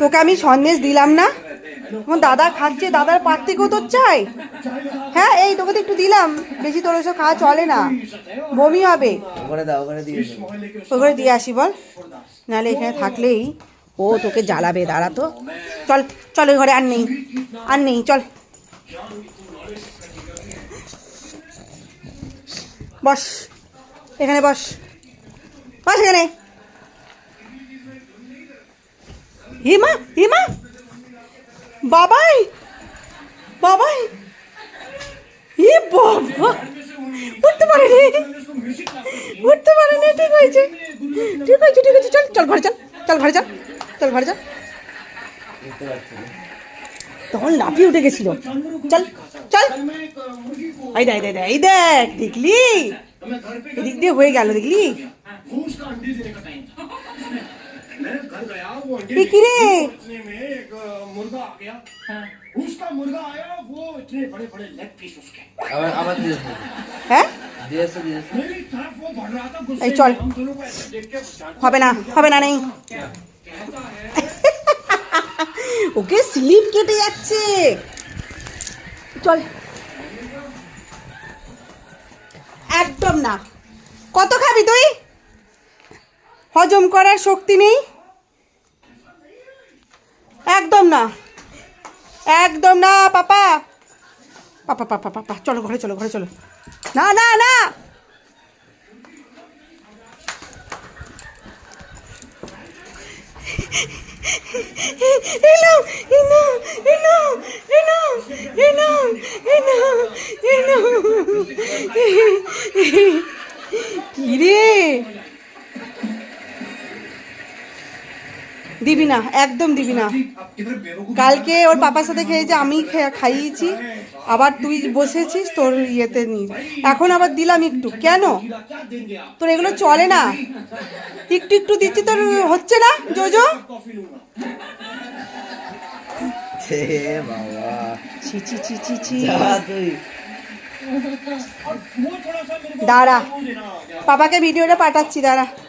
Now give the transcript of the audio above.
তোকে আমি সন্দেশ দিলাম না, আমার দাদা খাচ্ছে, দাদার পার্থিকেও তোর চাই। হ্যাঁ এই তোকে তো একটু দিলাম, বেশি তোর ওসব খাওয়া চলে না, বমি হবে। ওখানে দিয়ে আসি বল, নাহলে এখানে থাকলেই ও তোকে জ্বালাবে। দাঁড়া তো, চল চল ওই ঘরে, আর নেই আর নেই, চল বস এখানে, বস বস এখানে। হিমা হিমা, বাবাই বাবাই, ই বাবা, উঠতে পারেনি, উঠতে পারেনি। ঠিক হয়েছে ঠিক হয়েছে ঠিক আছে, চল চল ঘরে চল, চল ঘরে চল, চল ঘরে চল। তখন লাফিয়ে উঠে গেছিল, চল চল। এই দেখ দেখ এই দেখ, দেখলি এদিক দিয়ে হয়ে গেল, দেখলি কি রে? হ্যাঁ এই চল, হবে না হবে না, নেই। ওকে স্লিপ কেটে যাচ্ছে, চল। একদম না, কত খাবি তুই? হজম করার শক্তি নেই, একদম না একদম না। পাপা পাপা পাপা পাপা, চলো ঘরে চলো, ঘরে চলো। না না না, এনো এনো এনো এনো এনো এনো এনো, কি রে? দিবি না, একদম দিবি না। কালকে ওর পাপার সাথে খেয়েছে, আমি খাইয়েছি, আবার তুই বসেছিস তোর ইয়েতে নি, এখন আবার দিলাম একটু। কেন তোর এগুলো চলে না? একটু একটু দিচ্ছি, তোর হচ্ছে না জোজো? ছি ছি ছি ছি ছি। দাঁড়া, পাপাকে ভিডিওটা পাঠাচ্ছি, দাঁড়া।